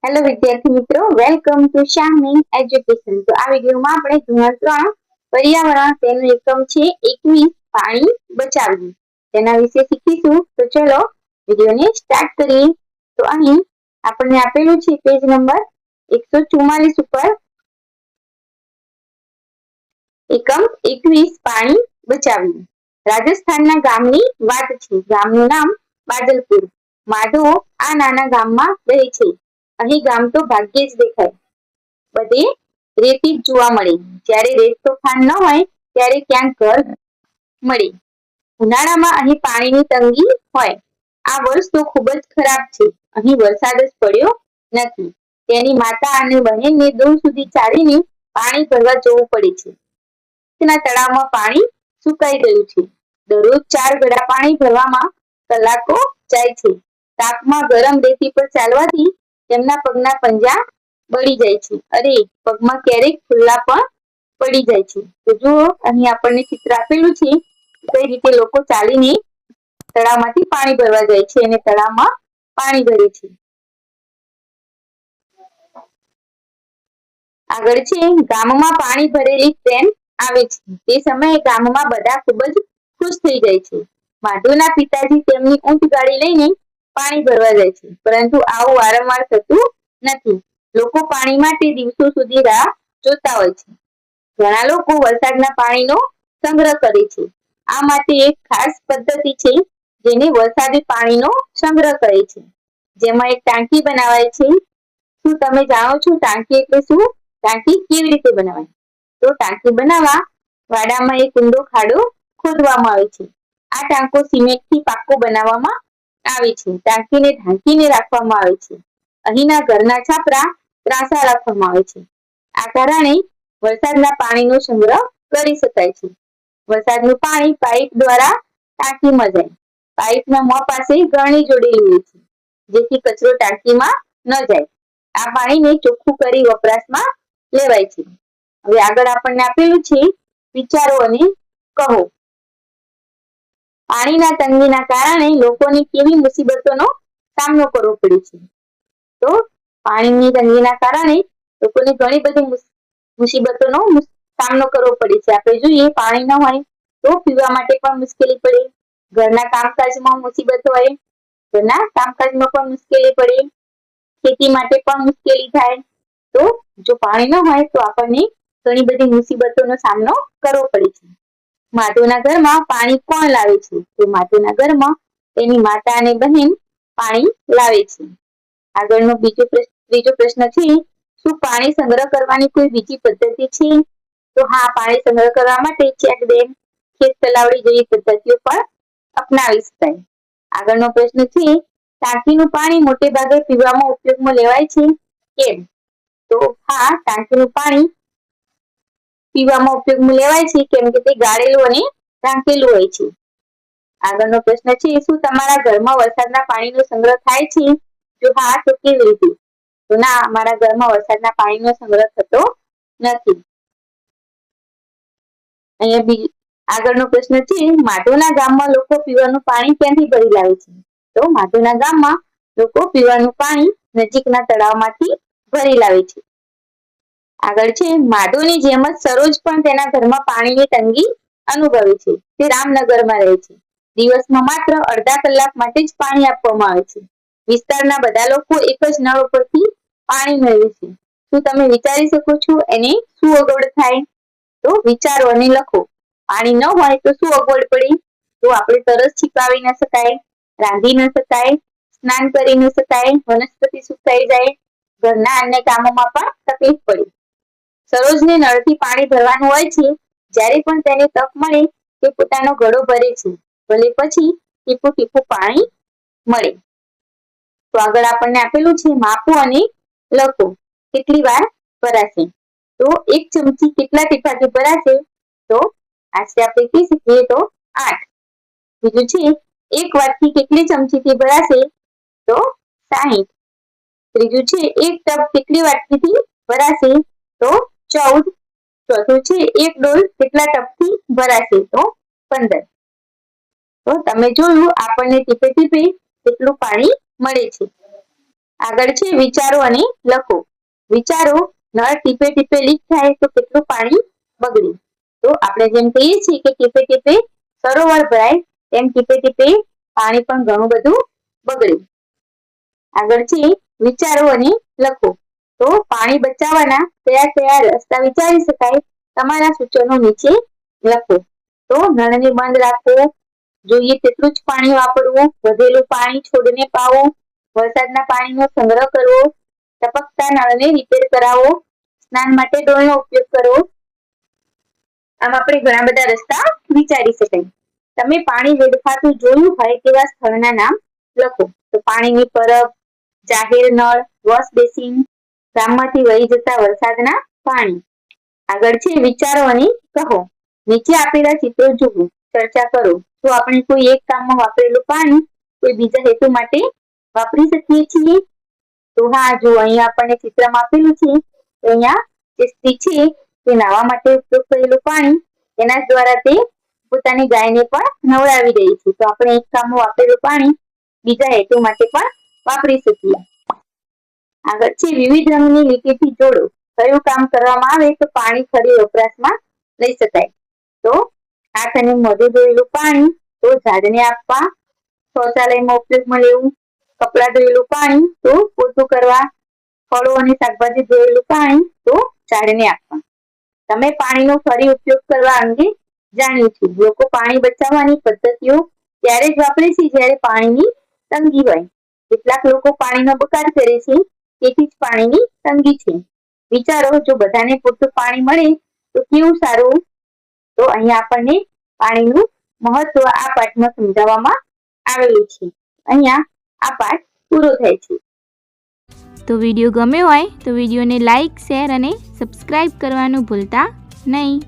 Hello વિદ્યાર્થી મિત્રો, welcome to શાહમી education. તો આ વિડીયોમાં આપણે ધોરણ 3 પર્યાવરણ તેનું એકમ છે 21 પાણી બચાવવું તેના વિશે શીખીશું। તો ચલો વિડીયોને સ્ટાર્ટ કરીએ। તો અહીં આપણને આપેલું છે પેજ નંબર 144 ઉપર એકમ 21 પાણી બચાવવું। રાજસ્થાનના ગામની વાત છે। ગામનું નામ બાદલપુર। માધવ આ નાના ગામમાં રહે છે। અહીં ગામ તો ભાગ્યે જ દેખાય, બધે રેતી જ જોવા મળે। જ્યારે રેત તોફાન ન હોય ત્યારે ક્યાંક ઘર મળે। ઉનાળામાં અહીં પાણીની તંગી હોય। આ વર્ષ તો ખૂબ જ ખરાબ છે। અહીં વરસાદ જ પડ્યો નથી। તેની માતા અને બહેનને દૂર સુધી ચાલીને પાણી ભરવા જવું પડે છે। તેના તળાવમાં પાણી સુકાઈ ગયું છે। દરરોજ 4 ગડા પાણી ભરવામાં કલાકો જાય છે। તાપમાં ગરમ રેતી પર ચાલવાથી તેમના પગના પંજા બળી જાય છે। અરે પગમાં ક્યારેક ફૂલ્લા પણ પડી જાય છે। તો જુઓ અહીં આપણને ચિત્ર આપેલું છે કઈ રીતે લોકો ચાલીને તળાવમાંથી પાણી ભરવા જાય છે અને તળાવમાં પાણી ભરે છે। આગળ છે ગામમાં પાણી ભરેલી ટ્રેન આવે છે। તે સમયે ગામમાં બધા ખૂબ જ ખુશ થઈ જાય છે। માધવના પિતાજી તેમની ઊંટ ગાડી લઈને પાણી ભરવા જાય છે, પરંતુ આવું વારંવાર થતું નથી। લોકો પાણી માટે દિવસો સુધી રાહ જોતા હોય છે। ઘણા લોકો વરસાદના પાણીનો સંગ્રહ કરે છે। આ માટે એક ખાસ પદ્ધતિ છે જેને વરસાદી પાણીનો સંગ્રહ કહે છે, જેમાં એક ટાંકી બનાવાય છે। શું તમે જાણો છો ટાંકી એટલે શું? ટાંકી કેવી રીતે બનાવાય? તો ટાંકી બનાવવા વાડામાં એક ઊંડો ખાડો ખોદવામાં આવે છે। આ ટાંકો સિમેન્ટથી પાક્કો બનાવવામાં આવે છે। ટાંકીને ઢાંકીને રાખવામાં આવે છે। અહીંના ઘરના છાપરા ત્રાંસા રાખવામાં આવે છે। આ કારણે વરસાદના પાણીનો સંગ્રહ કરી શકાય છે। વરસાદનું પાણી પાઇપ દ્વારા ટાંકીમાં જાય। પાઇપના મોં પાસે ગળણી જોડેલી હોય છે, જેથી કચરો ટાંકીમાં ન જાય। આ પાણીને ચોખ્ખું કરી વપરાશમાં લેવાય છે। હવે આગળ આપણને આપેલું છે વિચારો અને કહો। પાણીના તંગીના કારણે લોકોને કેવી મુસીબતોનો સામનો કરવો પડે છે? તો પાણીની તંગીના કારણે લોકોને ઘણી બધી મુસીબતોનો સામનો કરવો પડે છે। આપણે જોઈએ પાણી ન હોય તો પીવા માટે પણ મુશ્કેલી પડે, ઘરના કામકાજમાં મુસીબત હોય, ઘરના કામકાજમાં પણ મુશ્કેલી પડે, ખેતી માટે પણ મુશ્કેલી થાય। તો જો પાણી ન હોય તો આપણને ઘણી બધી મુસીબતોનો સામનો કરવો પડે છે। માધવના ઘરમાં પાણી કોણ લાવે છે? તો માધવના ઘરમાં તેની માતા અને બહેન પાણી લાવે છે। આગળનો ત્રીજો પ્રશ્ન છે, શું પાણી સંગ્રહ કરવાની કોઈ બીજી પદ્ધતિ છે? તો હા, પાણી સંગ્રહ કરવા માટે ચેક ડેમ, ખેત તલાવડી જેવી પદ્ધતિઓ પણ અપનાવી શકાય। આગળનો પ્રશ્ન છે, ટાંકીનું પાણી મોટે ભાગે પીવામાં ઉપયોગમાં લેવાય છે, કેમ? તો હા, ટાંકીનું પાણી પીવામાં ઉપયોગમાં લેવાય છે કેમ કે તે ગાળેલું અને ઢાંકેલું હોય છે। આગળનો પ્રશ્ન છે, શું તમારા ઘરમાં વરસાદના પાણીનો સંગ્રહ થાય છે? જો હા, તો કેવી રીતે? તો ના, અમારા ઘરમાં વરસાદના પાણીનો સંગ્રહ થતો નથી। અહીંયા આગળનો પ્રશ્ન છે, માધવના ગામમાં લોકો પીવાનું પાણી ક્યાંથી ભરી લાવે છે? તો માધવના ગામમાં લોકો પીવાનું પાણી નજીકના તળાવમાંથી ભરી લાવે છે। આગળ છે, માધવની જેમ જ સરોજ પણ તેના ઘરમાં પાણીની તંગી અનુભવે છે। તે રામનગરમાં રહે છે। દિવસમાં માત્ર અડધા કલાક માટે જ પાણી આપવામાં આવે છે। વિસ્તારના બધા લોકો એક જ નળ ઉપરથી પાણી મેળવે છે। શું તમે વિચારી શકો છો એને શું અગવડ થાય? તો વિચારો અને લખો। પાણી ન હોય તો શું અગવડ પડે? તો આપણે તરસ છીપાવી ન શકાય, રાંધી ન શકાય, સ્નાન કરી ન શકાય, વનસ્પતિ સુકાઈ જાય, ઘરના અન્ય કામોમાં પણ તકલીફ પડે। સરોજને નળથી પાણી ભરવાનું હોય છે। જ્યારે પણ તેને તક મળે તે પોતાનો ઘડો ભરે છે, ભલે પછી ટીપું ટીપું પાણી મળે। તો આગળ આપણને આપેલું છે, માપો અને લખો। કેટલી વાર ભરાશે? તો 1 ચમચી કેટલા ટીપાથી ભરાશે? તો આશરે આપણે કહી શકીએ તો 8। બીજું છે, 1 વાટકી કેટલી ચમચીથી ભરાશે? તો 60। ત્રીજું છે, 1 ટબ કેટલી વાટકીથી ભરાશે? તો 14। ચોથું છે, 1 ડોલ કેટલા ટબથી ભરાશે? તો 15। તો તમે જોયું આપણને ટીપે ટીપે કેટલું પાણી મળે છે। આગળ છે વિચારો અને લખો. વિચારો, નળ ટીપે ટીપે લીક થાય તો કેટલું પાણી બગડે. તો આપણે જેમ કહીએ છીએ કે ટીપે ટીપે સરોવર ભરાય, તેમ ટીપે ટીપે પાણી પણ ઘણું બધું બગડે. આગળ છે વિચારો અને લખો. તો પાણી બચાવવાના કયા કયા રસ્તા વિચારી શકાય, તમારા સૂચનો નીચે લખો. તો નળને બંધ રાખવો, જોઈએ તેટલું જ પાણી વાપરવું, વધેલું પાણી છોડને પાવો, વરસાદના પાણીનો સંગ્રહ કરવો, ટપકતા નળને રિપેર કરાવો, સ્નાન માટે ડોલનો ઉપયોગ કરવો. આમ આપણે ઘણા બધા રસ્તા વિચારી શકાય. તમે પાણી વેડફાતું જોયું હોય તેવા સ્થળના નામ લખો. તો પાણીની પરબ, જાહેર નળ, વોશ બેસિન, ગામમાંથી વહી જતા વરસાદના પાણી. આગળ છે વિચારો અને કહો. નીચે આપેલા ચિત્રો જુઓ, ચર્ચા કરો. તો આપણે કોઈ એક કામમાં વાપરેલું પાણી કોઈ બીજા હેતુ માટે વાપરી શકીએ છીએ. તો હા, જો અહીંયા આપણને ચિત્રમાં આપેલું છે, તો અહીંયા જે સ્ત્રી છે તે નાહવા માટે ઉપયોગ કરેલું પાણી એના દ્વારા તે પોતાની ગાયને પણ નવડાવી રહી છે. તો આપણે એક કામમાં વાપરેલું પાણી બીજા હેતુ માટે પણ વાપરી શકીએ. આગળ છે વિવિધ રંગની લીટીથી જોડો. કયું કામ કરવામાં આવે તો પાણી ફરી વપરાશમાં લઈ શકાય. તો હાથ અને મોઢું ધોયેલું પાણી તો ઝાડને આપવા, શૌચાલયમાં ઉપયોગમાં લેવું, કપડાં ધોયેલું પાણી તો પોતું કરવા, ફળો અને શાકભાજી ધોયેલું પાણી તો ઝાડને આપવા. તમે પાણીનો ફરી ઉપયોગ કરવા અંગે જાણ્યું છે. લોકો પાણી બચાવવાની પદ્ધતિઓ ત્યારે જ વાપરે છે જ્યારે પાણીની તંગી હોય. કેટલાક લોકો પાણીનો બગાડ કરે છે, તેથી જ પાણીની તંગી છે. વિચારો, જો બધાને પૂરતું પાણી મળે તો કેવું સારું. તો અહીંયા આપણને પાણીનું મહત્વ આ પાઠમાં સમજાવવામાં આવેલું છે. અહીંયા આ પાઠ પૂરો થાય છે. તો વિડીયો ગમ્યો હોય તો વિડીયોને લાઈક, શેર અને સબસ્ક્રાઈબ કરવાનું ભૂલતા નહીં.